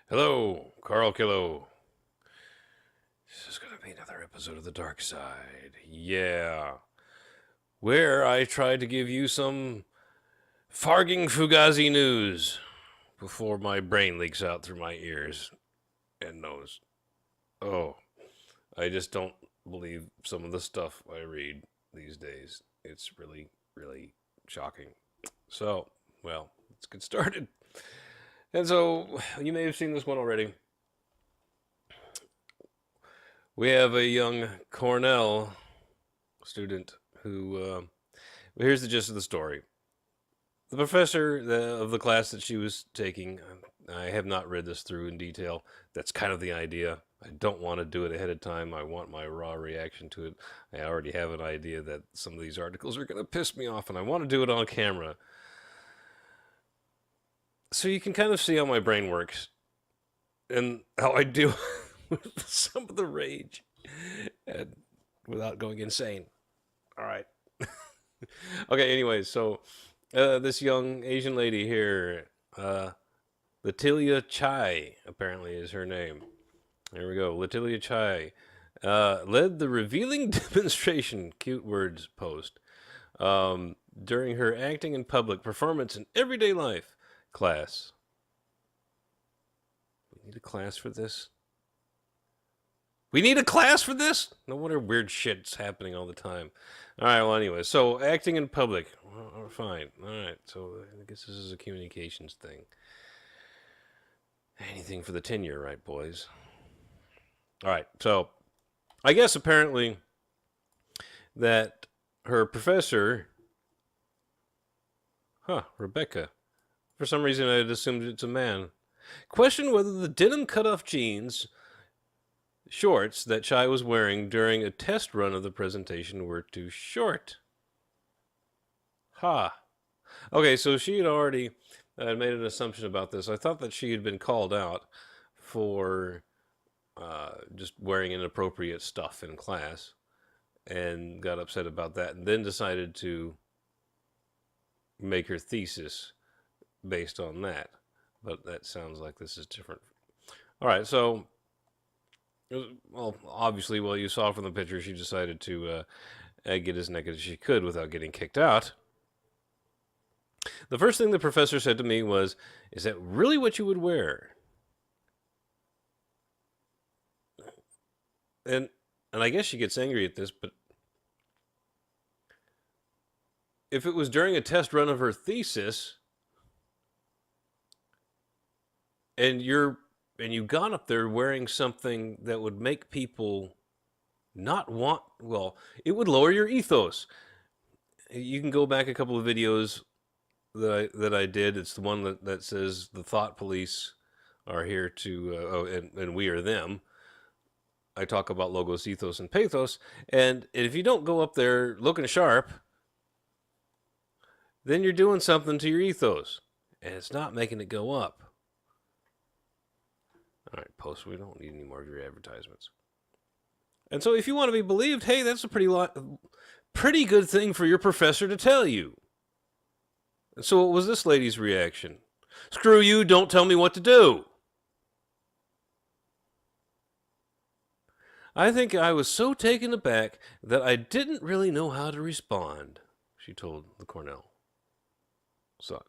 Hello, Carl Killo. This is going to be another episode of The Dark Side. Yeah. Where I tried to give you some farging fugazi news before my brain leaks out through my ears and nose. Oh, I just don't believe some of the stuff I read these days. It's really, really shocking. So, well, let's get started. And so, you may have seen this one already. We have a young Cornell student who. Here's the gist of the story. The professor of the class that she was taking, I have not read this through in detail. That's kind of the idea. I don't want to do it ahead of time. I want my raw reaction to it. I already have an idea that some of these articles are going to piss me off, and I want to do it on camera. So you can kind of see how my brain works and how I deal with some of the rage and without going insane. All right. Okay, anyways, so this young Asian lady here, Latilia Chai, apparently is her name. There we go, Latilia Chai, led the revealing demonstration, cute words post, during her acting in public performance in everyday life class. We need a class for this? We need a class for this? No wonder weird shit's happening all the time. All right, well, anyway, so acting in public. Well, fine. All right, so I guess this is a communications thing. Anything for the tenure, right, boys? All right, so I guess apparently that her professor, Rebecca, for some reason I had assumed it's a man, questioned whether the denim cutoff jeans shorts that Chai was wearing during a test run of the presentation were too short. Ha. Okay, so she had already made an assumption about this. I thought that she had been called out for just wearing inappropriate stuff in class and got upset about that and then decided to make her thesis based on that. But that sounds like this is different. All right, so well, obviously, well, you saw from the picture, she decided to get as naked as she could without getting kicked out. The first thing the professor said to me was, "Is that really what you would wear?" And I guess she gets angry at this, but if it was during a test run of her thesis, and you've gone up there wearing something that would make people not want, well, it would lower your ethos. You can go back a couple of videos that I did. It's the one that says the thought police are here to, and we are them. I talk about logos, ethos, and pathos. And if you don't go up there looking sharp, then you're doing something to your ethos, and it's not making it go up. All right, post. We don't need any more of your advertisements. And so, if you want to be believed, hey, that's a pretty good thing for your professor to tell you. And so, what was this lady's reaction? Screw you! Don't tell me what to do. I think I was so taken aback that I didn't really know how to respond, she told the Cornell Sun.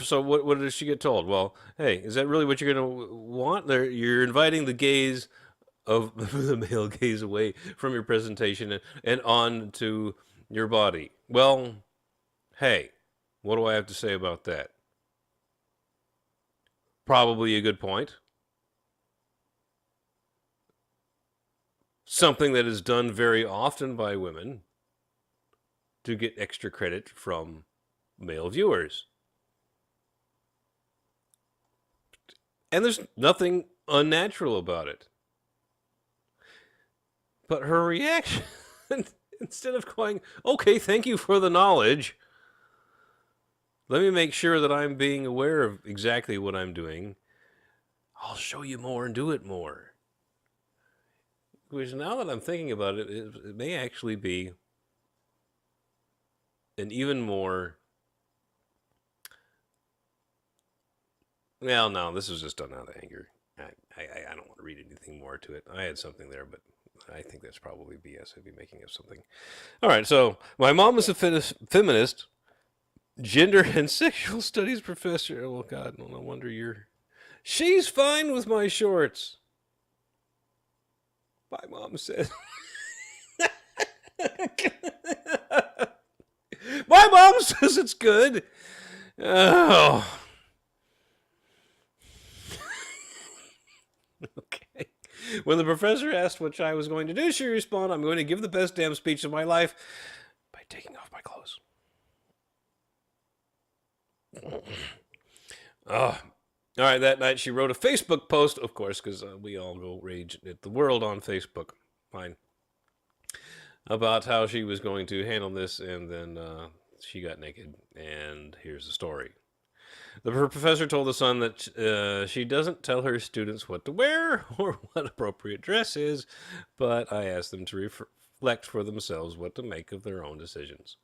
So what did she get told? Well, hey, is that really what you're going to want? You're inviting the gaze of the male gaze away from your presentation and on to your body. Well, hey, what do I have to say about that? Probably a good point. Something that is done very often by women to get extra credit from male viewers. And there's nothing unnatural about it. But her reaction, instead of going, okay, thank you for the knowledge, let me make sure that I'm being aware of exactly what I'm doing. I'll show you more and do it more. Which, now that I'm thinking about it, it may actually be an even more Well, no, this was just done out of anger. I don't want to read anything more to it. I had something there, but I think that's probably BS. I'd be making up something. All right, so my mom is a feminist, gender and sexual studies professor. Oh, God, no wonder you're. She's fine with my shorts. My mom said. My mom says it's good. Oh. Okay. When the professor asked what I was going to do, she responded, I'm going to give the best damn speech of my life by taking off my clothes. Oh. All right, that night she wrote a Facebook post, of course, because we all go rage at the world on Facebook. Fine. About how she was going to handle this, and then she got naked, and here's the story. The professor told the Sun that she doesn't tell her students what to wear or what appropriate dress is, but I asked them to reflect for themselves what to make of their own decisions.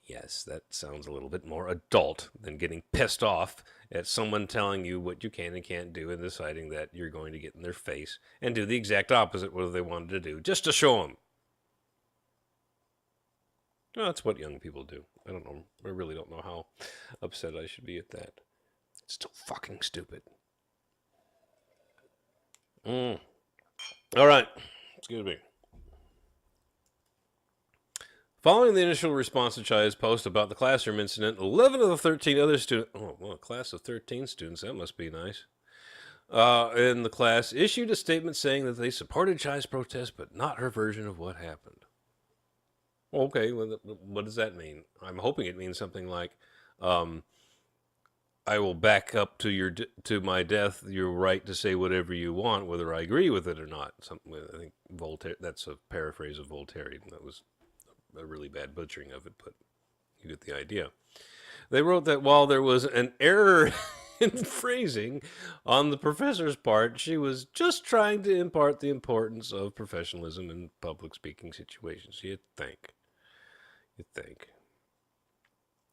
Yes, that sounds a little bit more adult than getting pissed off at someone telling you what you can and can't do and deciding that you're going to get in their face and do the exact opposite what they wanted to do just to show them. Well, that's what young people do. I don't know. I really don't know how upset I should be at that. It's still fucking stupid. All right. Excuse me. Following the initial response to Chai's post about the classroom incident, 11 of the 13 other students, oh, well, a class of 13 students, that must be nice, in the class issued a statement saying that they supported Chai's protest, but not her version of what happened. Okay, well, what does that mean? I'm hoping it means something like, I will back up to my death your right to say whatever you want, whether I agree with it or not. Something I think Voltaire. That's a paraphrase of Voltaire. That was a really bad butchering of it, but you get the idea. They wrote that while there was an error in phrasing on the professor's part, she was just trying to impart the importance of professionalism in public speaking situations. You'd think.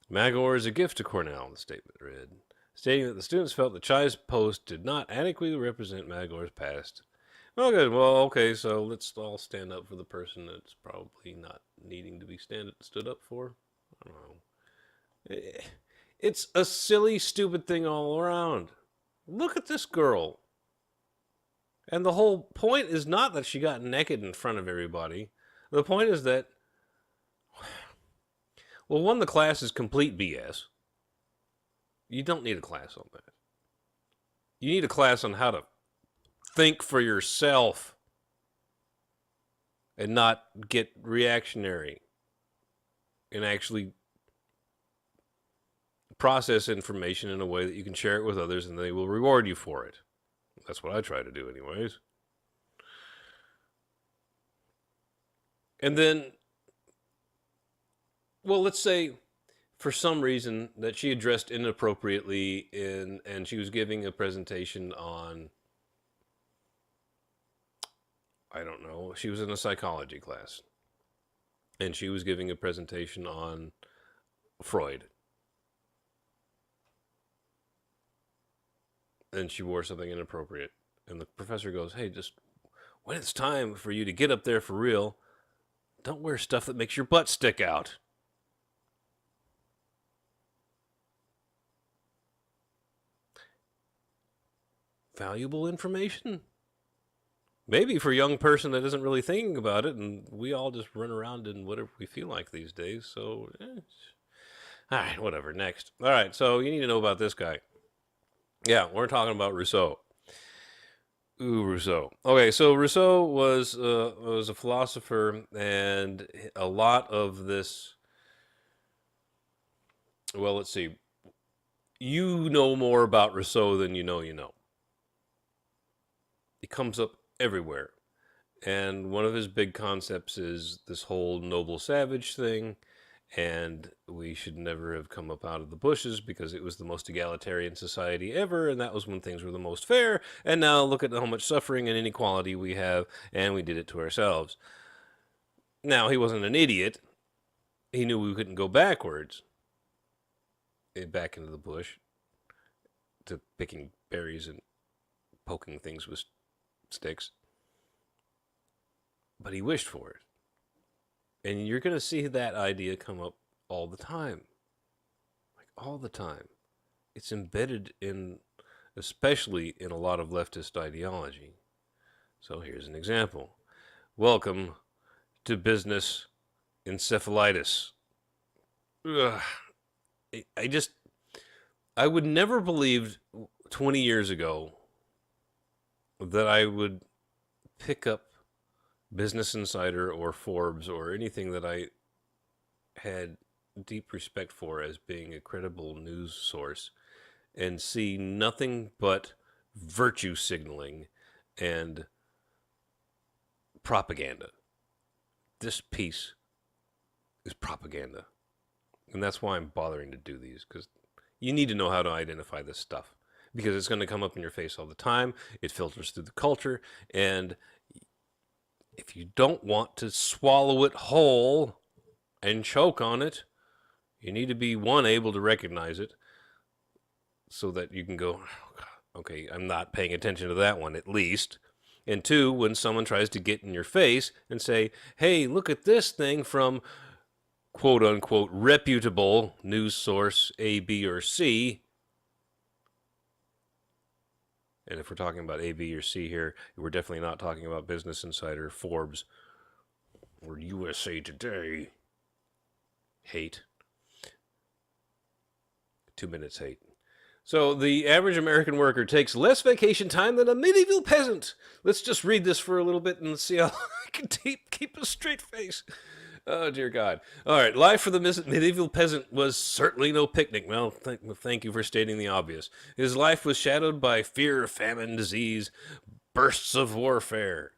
Magor is a gift to Cornell, the statement read, stating that the students felt that Chai's post did not adequately represent Magor's past. Oh, good. Well, okay, so let's all stand up for the person that's probably not needing to be stood up for. I don't know. It's a silly, stupid thing all around. Look at this girl. And the whole point is not that she got naked in front of everybody. The point is that, well, one, the class is complete BS. You don't need a class on that. You need a class on how to think for yourself and not get reactionary and actually process information in a way that you can share it with others and they will reward you for it. That's what I try to do anyways. And then, well, let's say for some reason that she had dressed inappropriately and she was giving a presentation on, I don't know, she was in a psychology class and she was giving a presentation on Freud. And she wore something inappropriate. And the professor goes, hey, just when it's time for you to get up there for real, don't wear stuff that makes your butt stick out. Valuable information? Maybe for a young person that isn't really thinking about it, and we all just run around in whatever we feel like these days, so... All right, whatever, next. All right, so you need to know about this guy. Yeah, we're talking about Rousseau. Ooh, Rousseau. Okay, so Rousseau was a philosopher, and a lot of this... Well, let's see. You know more about Rousseau than you know you know. He comes up everywhere. And one of his big concepts is this whole noble savage thing. And we should never have come up out of the bushes because it was the most egalitarian society ever. And that was when things were the most fair. And now look at how much suffering and inequality we have. And we did it to ourselves. Now, he wasn't an idiot. He knew we couldn't go back into the bush. to picking berries and poking things with sticks. But he wished for it. And you're going to see that idea come up all the time. Like, all the time. It's embedded in, especially in a lot of leftist ideology. So here's an example. Welcome to business encephalitis. Ugh. I would never believe 20 years ago that I would pick up Business Insider or Forbes or anything that I had deep respect for as being a credible news source and see nothing but virtue signaling and propaganda. This piece is propaganda. And that's why I'm bothering to do these, because you need to know how to identify this stuff, because it's going to come up in your face all the time. It filters through the culture, and if you don't want to swallow it whole and choke on it, you need to be, one, able to recognize it so that you can go, oh, okay, I'm not paying attention to that one, at least. And two, when someone tries to get in your face and say, hey, look at this thing from quote-unquote reputable news source A, B, or C. And if we're talking about A, B, or C here, we're definitely not talking about Business Insider, Forbes, or USA Today. Hate. 2 minutes hate. So the average American worker takes less vacation time than a medieval peasant. Let's just read this for a little bit and see how I can keep a straight face. Oh, dear God. All right, life for the medieval peasant was certainly no picnic. Well, thank you for stating the obvious. His life was shadowed by fear, famine, disease, bursts of warfare.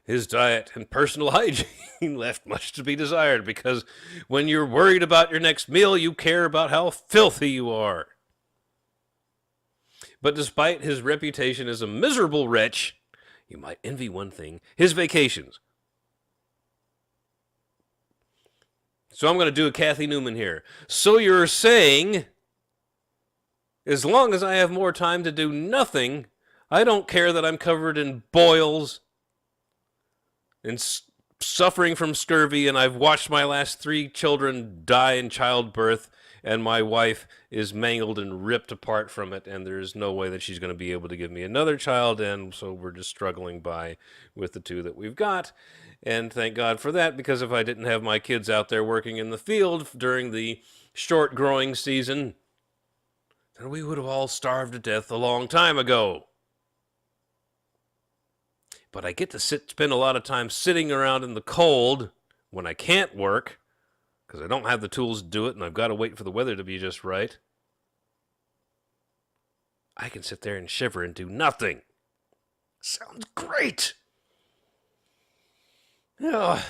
His diet and personal hygiene left much to be desired, because when you're worried about your next meal, you care about how filthy you are. But despite his reputation as a miserable wretch, you might envy one thing: his vacations. So I'm going to do a Kathy Newman here. So you're saying, as long as I have more time to do nothing, I don't care that I'm covered in boils and suffering from scurvy, and I've watched my last 3 children die in childbirth, and my wife is mangled and ripped apart from it, and there's no way that she's going to be able to give me another child, and so we're just struggling by with the 2 that we've got. And thank God for that, because if I didn't have my kids out there working in the field during the short growing season, then we would have all starved to death a long time ago. But I get to spend a lot of time sitting around in the cold when I can't work, because I don't have the tools to do it, and I've got to wait for the weather to be just right. I can sit there and shiver and do nothing. Sounds great. Oh.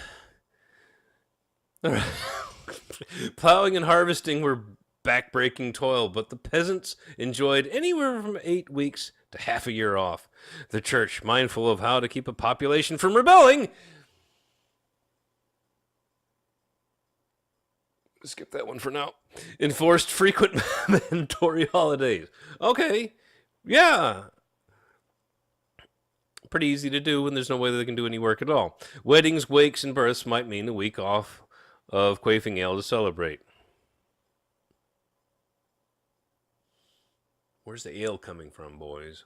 Plowing and harvesting were back-breaking toil, but the peasants enjoyed anywhere from 8 weeks to half a year off. The church, mindful of how to keep a population from rebelling, skip that one for now, enforced frequent mandatory holidays. Okay, yeah. Pretty easy to do when there's no way that they can do any work at all. Weddings, wakes, and births might mean a week off of quaffing ale to celebrate. Where's the ale coming from, boys?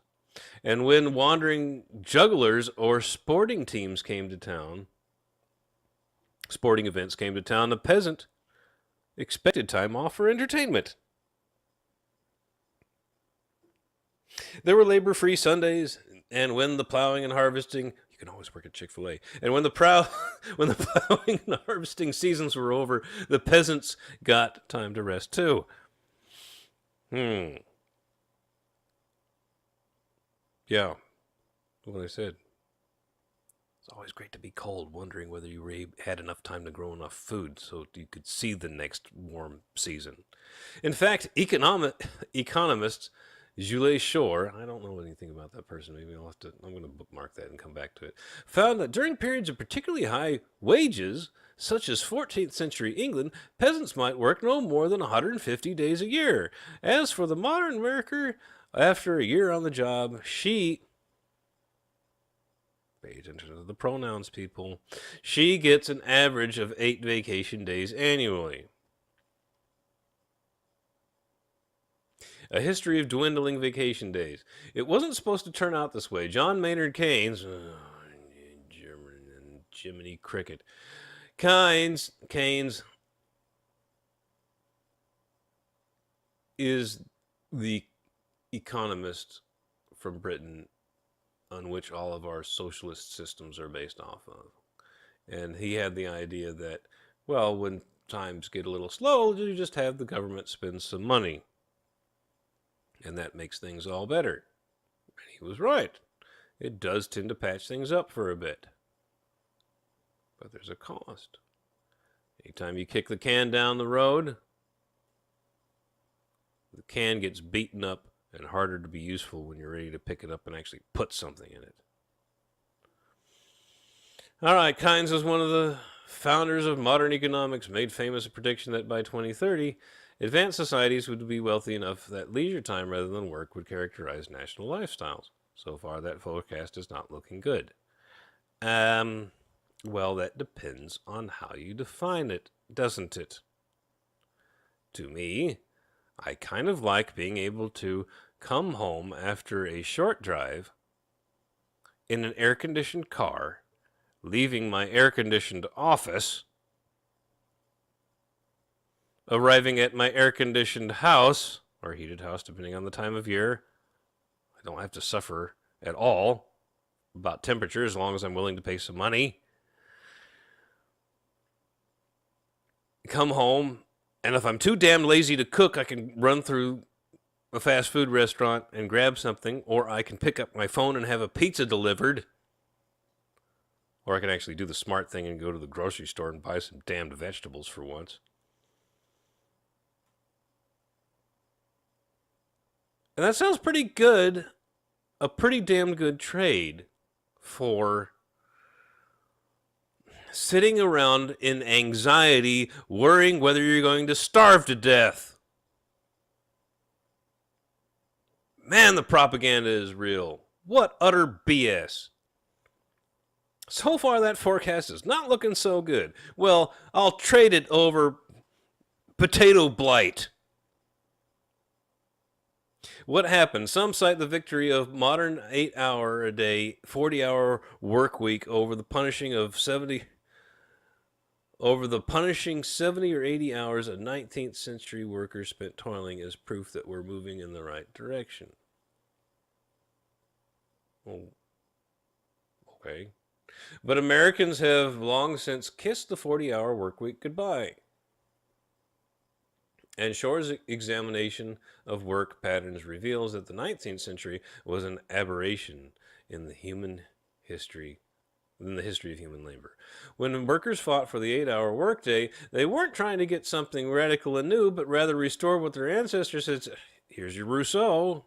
And when wandering jugglers or sporting events came to town, the peasant expected time off for entertainment. There were labor-free Sundays, and when the plowing and harvesting, you can always work at Chick-fil-A, and when the plowing and harvesting seasons were over, the peasants got time to rest too. Yeah, what I said. It's always great to be cold, wondering whether you had enough time to grow enough food so you could see the next warm season. In fact, economist Jules Shore, I don't know anything about that person, maybe I'm going to bookmark that and come back to it, found that during periods of particularly high wages, such as 14th century England, peasants might work no more than 150 days a year. As for the modern worker, After a year on the job, she, pay attention to the pronouns, people, she gets an average of 8 vacation days annually. A history of dwindling vacation days. It wasn't supposed to turn out this way. John Maynard Keynes, Jiminy Cricket, Keynes is the economist from Britain on which all of our socialist systems are based off of. And he had the idea that, well, when times get a little slow, you just have the government spend some money. And that makes things all better. And he was right. It does tend to patch things up for a bit. But there's a cost. Anytime you kick the can down the road, the can gets beaten up and harder to be useful when you're ready to pick it up and actually put something in it. All right, Keynes was one of the founders of modern economics, made famous a prediction that by 2030, advanced societies would be wealthy enough that leisure time rather than work would characterize national lifestyles. So far, that forecast is not looking good. Well, that depends on how you define it, doesn't it? To me, I kind of like being able to come home after a short drive in an air-conditioned car, leaving my air-conditioned office, arriving at my air-conditioned house, or heated house, depending on the time of year. I don't have to suffer at all about temperature as long as I'm willing to pay some money. Come home, and if I'm too damn lazy to cook, I can run through a fast food restaurant and grab something, or I can pick up my phone and have a pizza delivered. Or I can actually do the smart thing and go to the grocery store and buy some damned vegetables for once. And that sounds pretty good. A pretty damn good trade for sitting around in anxiety, worrying whether you're going to starve to death. Man, the propaganda is real. What utter BS. So far, that forecast is not looking so good. Well, I'll trade it over potato blight. What happened? Some cite the victory of modern 8-hour-a-day, 40-hour work week over the punishing 70 or 80 hours of 19th century workers spent toiling as proof that we're moving in the right direction. Well, okay. But Americans have long since kissed the 40-hour work week goodbye. And Shore's examination of work patterns reveals that the 19th century was an aberration in the history of human labor. When workers fought for the 8-hour workday, they weren't trying to get something radical and new, but rather restore what their ancestors said. Here's your Rousseau.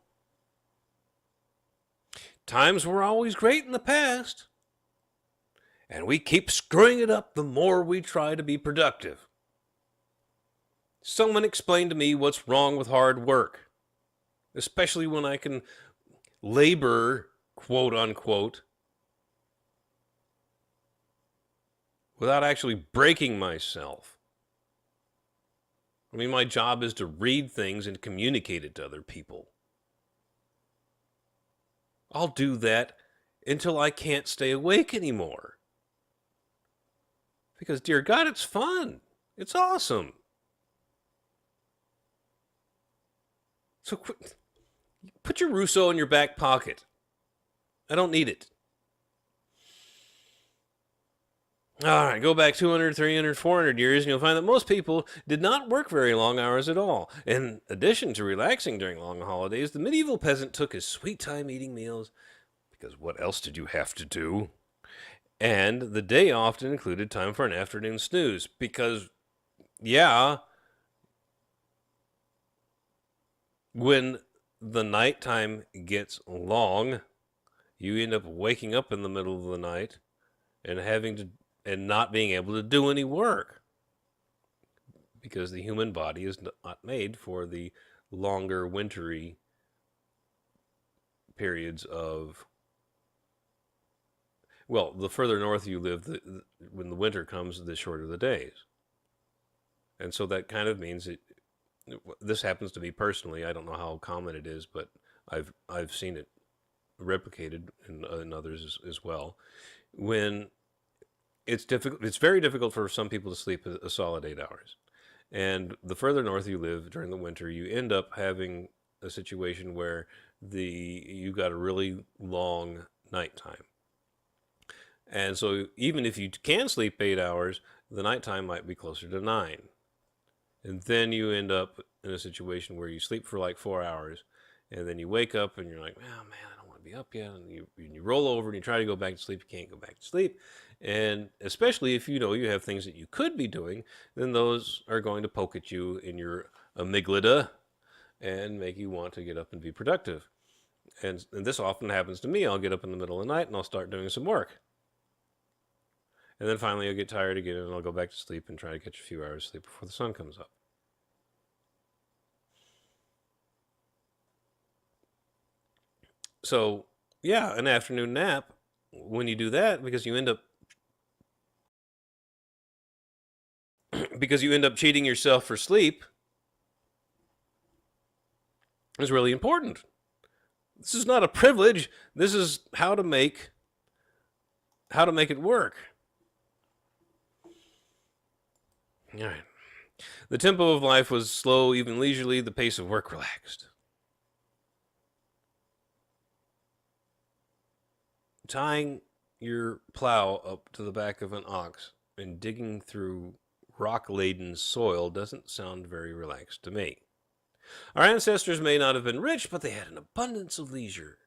Times were always great in the past, and we keep screwing it up the more we try to be productive. Someone explain to me what's wrong with hard work, especially when I can labor, quote unquote, without actually breaking myself. I mean, my job is to read things and communicate it to other people. I'll do that until I can't stay awake anymore. Because, dear God, it's fun. It's awesome. So put your Rousseau in your back pocket. I don't need it. All right, go back 200, 300, 400 years, and you'll find that most people did not work very long hours at all. In addition to relaxing during long holidays, the medieval peasant took his sweet time eating meals, because what else did you have to do? And the day often included time for an afternoon snooze, because, yeah, when the nighttime gets long, you end up waking up in the middle of the night and not being able to do any work, because the human body is not made for the longer wintry periods of, well, the further north you live, when the winter comes, the shorter the days. And so that kind of means this happens to me personally. I don't know how common it is, but I've seen it replicated in others as well. When it's difficult, it's very difficult for some people to sleep a solid 8 hours. And the further north you live during the winter, you end up having a situation where you got a really long nighttime. And so even if you can sleep 8 hours, the nighttime might be closer to 9. And then you end up in a situation where you sleep for like 4 hours, and then you wake up and you're like, oh man, I don't want to be up yet. And you roll over and you try to go back to sleep. You can't go back to sleep. And especially if you know you have things that you could be doing, then those are going to poke at you in your amygdala and make you want to get up and be productive. And this often happens to me. I'll get up in the middle of the night and I'll start doing some work. And then finally I'll get tired again and I'll go back to sleep and try to catch a few hours of sleep before the sun comes up. So, yeah, an afternoon nap, when you do that, because you end up cheating yourself for sleep, is really important. This is not a privilege. This is how to make it work. All right. The tempo of life was slow, even leisurely, the pace of work relaxed. Tying your plow up to the back of an ox and digging through rock-laden soil doesn't sound very relaxed to me. Our ancestors may not have been rich, but they had an abundance of leisure.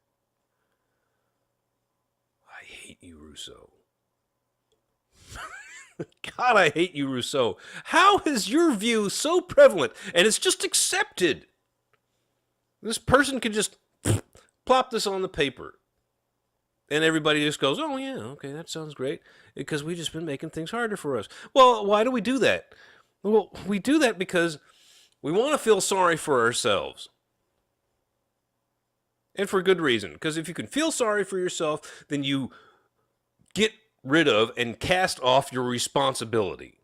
I hate you, Rousseau. God, I hate you, Rousseau. How is your view so prevalent and it's just accepted? This person could just plop this on the paper. And everybody just goes, oh, yeah, okay, that sounds great. Because we've just been making things harder for us. Well, why do we do that? Well, we do that because we want to feel sorry for ourselves. And for good reason. Because if you can feel sorry for yourself, then you get rid of and cast off your responsibility.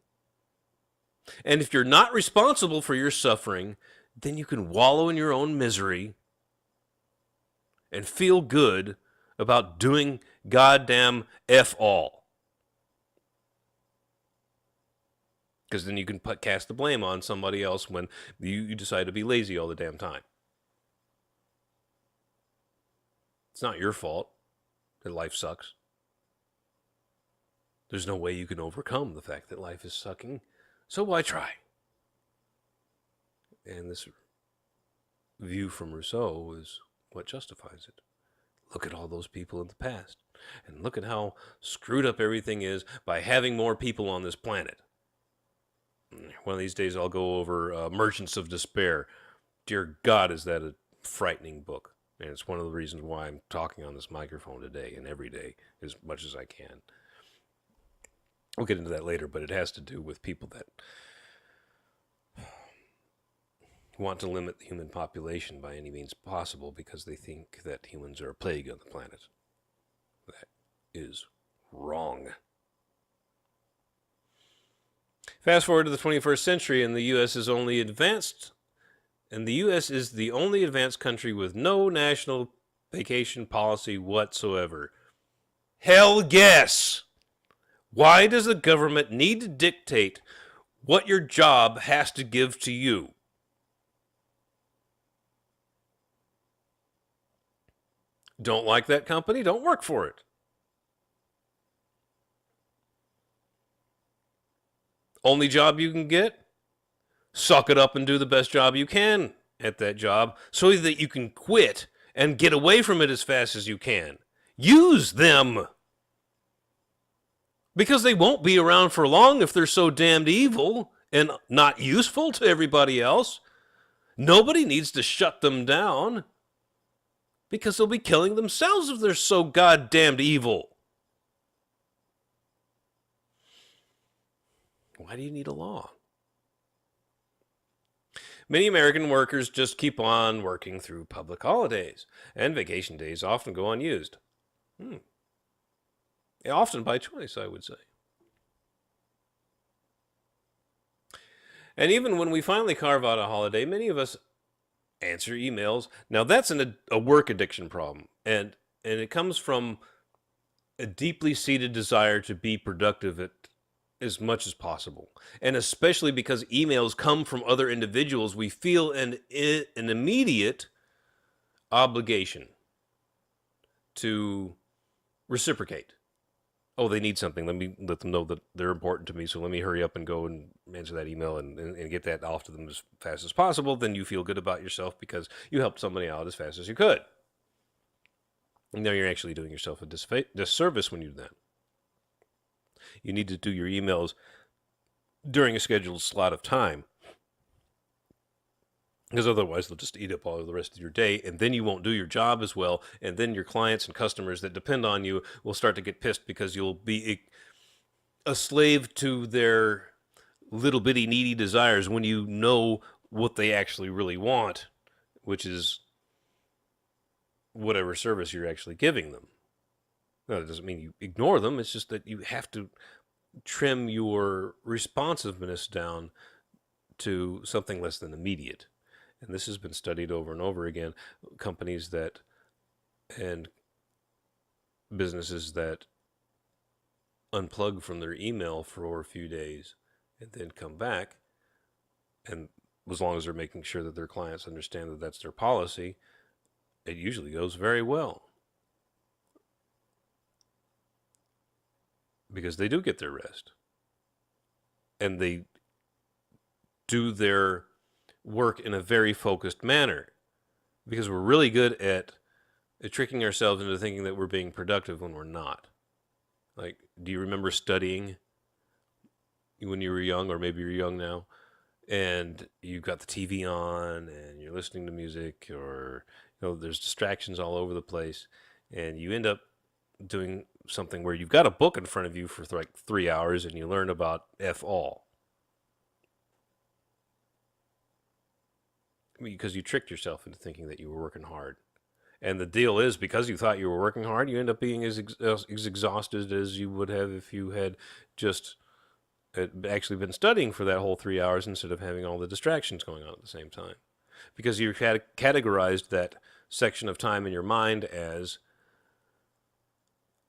And if you're not responsible for your suffering, then you can wallow in your own misery and feel good about doing goddamn F all. Because then you can cast the blame on somebody else when you decide to be lazy all the damn time. It's not your fault that life sucks. There's no way you can overcome the fact that life is sucking, so why try? And this view from Rousseau is what justifies it. Look at all those people in the past, and look at how screwed up everything is by having more people on this planet. One of these days I'll go over Merchants of Despair. Dear God, is that a frightening book. And it's one of the reasons why I'm talking on this microphone today and every day as much as I can. We'll get into that later, but it has to do with people that want to limit the human population by any means possible because they think that humans are a plague on the planet. That is wrong. Fast forward to the 21st century, and the U.S. is only advanced, and the U.S. is the only advanced country with no national vacation policy whatsoever. Hell yes! Why does the government need to dictate what your job has to give to you? Don't like that company? Don't work for it. Only job you can get? Suck it up and do the best job you can at that job so that you can quit and get away from it as fast as you can. Use them. Because they won't be around for long if they're so damned evil and not useful to everybody else. Nobody needs to shut them down because they'll be killing themselves if they're so goddamned evil. Why do you need a law? Many American workers just keep on working through public holidays, and vacation days often go unused. Hmm. Yeah, often by choice, I would say. And even when we finally carve out a holiday, many of us answer emails. Now that's a work addiction problem, and it comes from a deeply seated desire to be productive at as much as possible. And especially because emails come from other individuals, we feel an immediate obligation to reciprocate. Oh, they need something. Let me let them know that they're important to me. So let me hurry up and go and answer that email and get that off to them as fast as possible. Then you feel good about yourself because you helped somebody out as fast as you could. And now you're actually doing yourself a disservice when you do that. You need to do your emails during a scheduled slot of time, because otherwise they'll just eat up all of the rest of your day, and then you won't do your job as well, and then your clients and customers that depend on you will start to get pissed because you'll be a slave to their little bitty needy desires when you know what they actually really want, which is whatever service you're actually giving them. No, that doesn't mean you ignore them. It's just that you have to trim your responsiveness down to something less than immediate. And this has been studied over and over again. Companies that and businesses that unplug from their email for a few days and then come back, and as long as they're making sure that their clients understand that that's their policy, it usually goes very well. Because they do get their rest. And they do their work in a very focused manner. Because we're really good at tricking ourselves into thinking that we're being productive when we're not. Like, do you remember studying when you were young, or maybe you're young now, and you've got the TV on and you're listening to music, or there's distractions all over the place, and you end up doing something where you've got a book in front of you for like 3 hours and you learn about F all. Because you tricked yourself into thinking that you were working hard. And the deal is, because you thought you were working hard, you end up being as exhausted as you would have if you had just actually been studying for that whole 3 hours instead of having all the distractions going on at the same time. Because you had categorized that section of time in your mind as,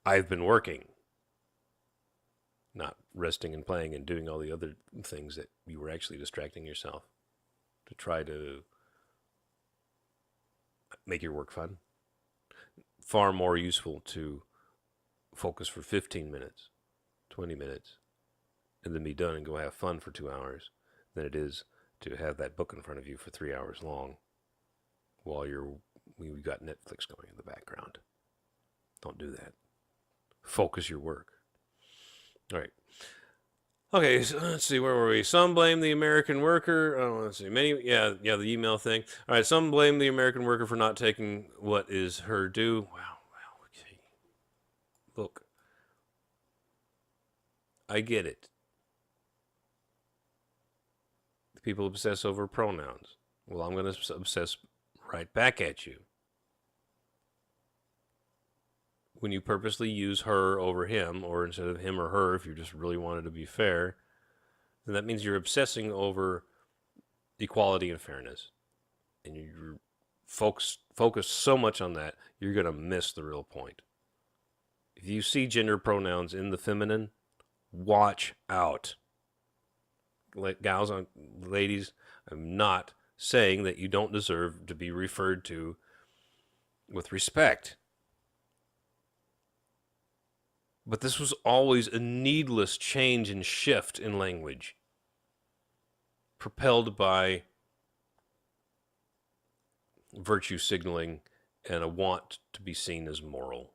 I've been working, not resting and playing and doing all the other things that you were actually distracting yourself to try to make your work fun. Far more useful to focus for 15 minutes, 20 minutes, and then be done and go have fun for 2 hours than it is to have that book in front of you for 3 hours long while you've got Netflix going in the background. Don't do that. Focus your work. All right. Okay, so let's see, where were we? Some blame the American worker. Oh, let's see. The email thing. All right, some blame the American worker for not taking what is her due. Wow, okay. Look, I get it. People obsess over pronouns. Well, I'm going to obsess right back at you. When you purposely use her over him, or instead of him or her, if you just really wanted to be fair, then that means you're obsessing over equality and fairness. And you're focus so much on that, you're going to miss the real point. If you see gender pronouns in the feminine, watch out. Ladies, I'm not saying that you don't deserve to be referred to with respect. But this was always a needless change and shift in language, propelled by virtue signaling and a want to be seen as moral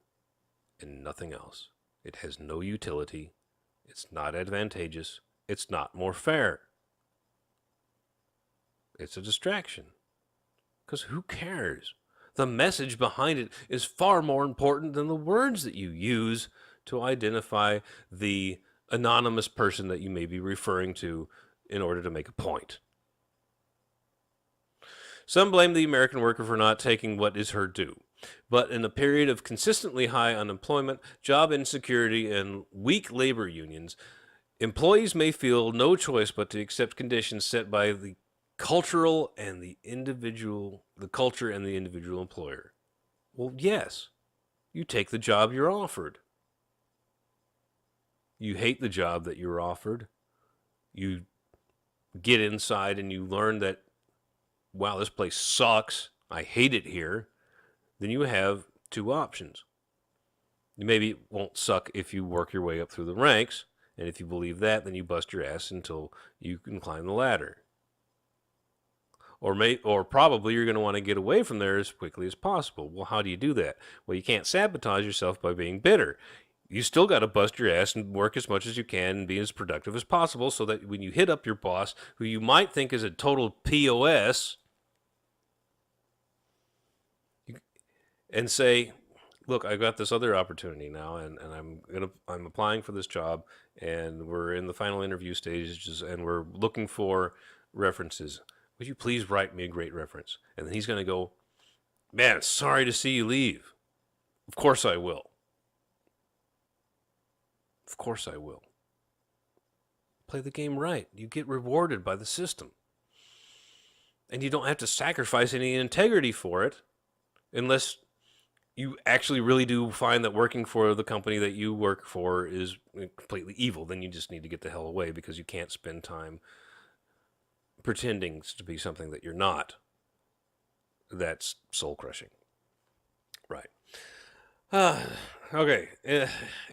and nothing else. It has no utility. It's not advantageous. It's not more fair. It's a distraction. Because who cares? The message behind it is far more important than the words that you use to identify the anonymous person that you may be referring to in order to make a point. Some blame the American worker for not taking what is her due. But in a period of consistently high unemployment, job insecurity, and weak labor unions, employees may feel no choice but to accept conditions set by the culture and the individual employer. Well, yes, you take the job you're offered. You hate the job that you're offered. You get inside and you learn that, wow, this place sucks. I hate it here. Then you have two options. Maybe it won't suck if you work your way up through the ranks, and if you believe that, then you bust your ass until you can climb the ladder. Or probably you're going to want to get away from there as quickly as possible. Well, how do you do that? Well, you can't sabotage yourself by being bitter. You still got to bust your ass and work as much as you can and be as productive as possible so that when you hit up your boss, who you might think is a total POS, and say, look, I got this other opportunity now, and I'm applying for this job, and we're in the final interview stages, and we're looking for references. Would you please write me a great reference? And then he's going to go, man, sorry to see you leave. Of course I will. Of course I will. Play the game right. You get rewarded by the system. And you don't have to sacrifice any integrity for it unless you actually really do find that working for the company that you work for is completely evil. Then you just need to get the hell away because you can't spend time pretending to be something that you're not. That's soul crushing. Right. Okay.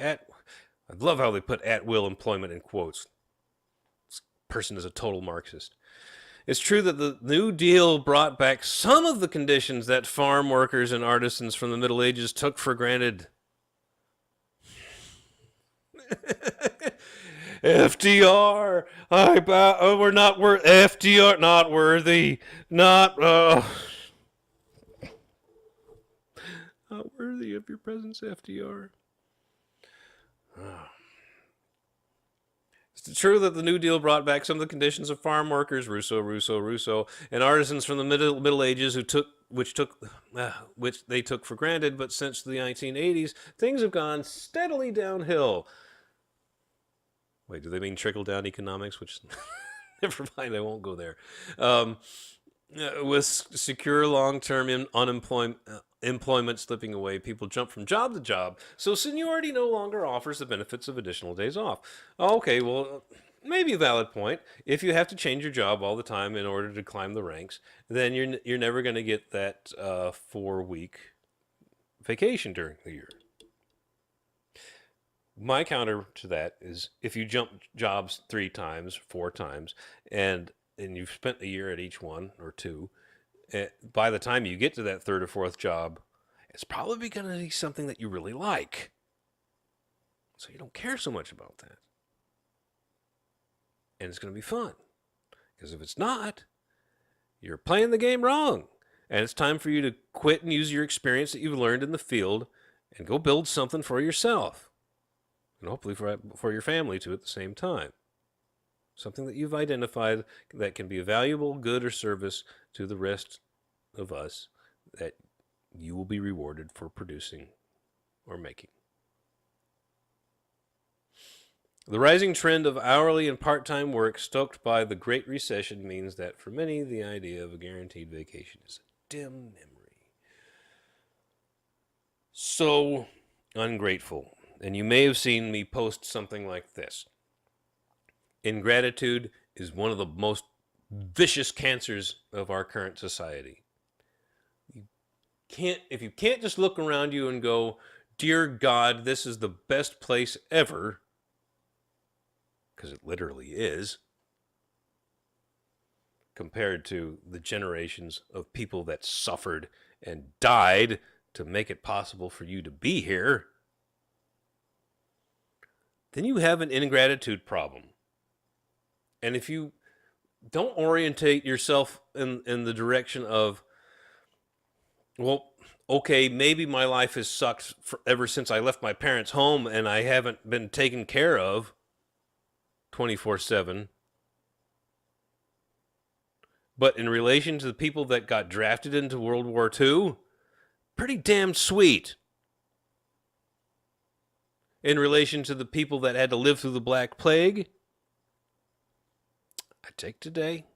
I love how they put at will employment in quotes. This person is a total Marxist. It's true that the New Deal brought back some of the conditions that farm workers and artisans from the Middle Ages took for granted. FDR, we're not worth. FDR, not worthy, not worthy of your presence, FDR. It's true that the New Deal brought back some of the conditions of farm workers, Rousseau, and artisans from the Middle Ages which they took for granted. But since the 1980s, things have gone steadily downhill. Wait, do they mean trickle-down economics? Which, never mind, I won't go there. With secure long-term employment slipping away, people jump from job to job, so seniority no longer offers the benefits of additional days off. Okay, well, maybe a valid point. If you have to change your job all the time in order to climb the ranks, then you're never going to get that 4-week vacation during the year. My counter to that is if you jump jobs 3 times, 4 times, and you've spent a year at each one or 2, by the time you get to that 3rd or 4th job, it's probably going to be something that you really like. So you don't care so much about that. And it's going to be fun. Because if it's not, you're playing the game wrong. And it's time for you to quit and use your experience that you've learned in the field and go build something for yourself. And hopefully for your family too at the same time. Something that you've identified that can be a valuable good or service to the rest of us that you will be rewarded for producing or making. The rising trend of hourly and part-time work stoked by the Great Recession means that for many, the idea of a guaranteed vacation is a dim memory. So ungrateful. And you may have seen me post something like this. Ingratitude is one of the most vicious cancers of our current society. If you can't just look around you and go, dear God, this is the best place ever, because it literally is, compared to the generations of people that suffered and died to make it possible for you to be here, then you have an ingratitude problem. And if you don't orientate yourself in the direction of, well, okay, maybe my life has sucked ever since I left my parents' home and I haven't been taken care of 24/7. But in relation to the people that got drafted into World War II, pretty damn sweet. In relation to the people that had to live through the Black Plague, I take today.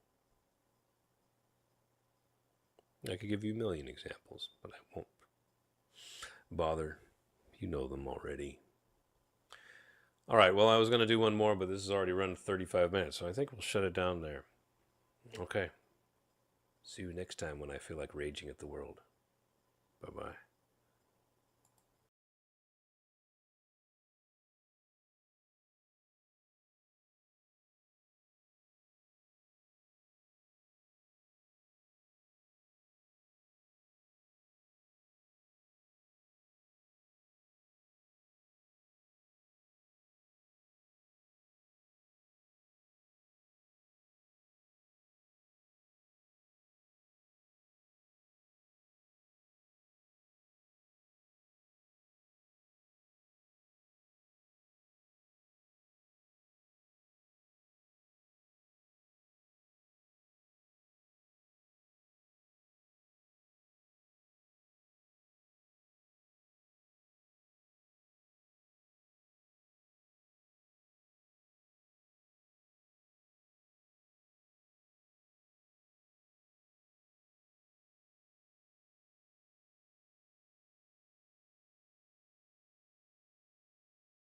I could give you a million examples, but I won't bother. You know them already. All right, well, I was going to do one more, but this has already run 35 minutes, so I think we'll shut it down there. Okay. See you next time when I feel like raging at the world. Bye-bye.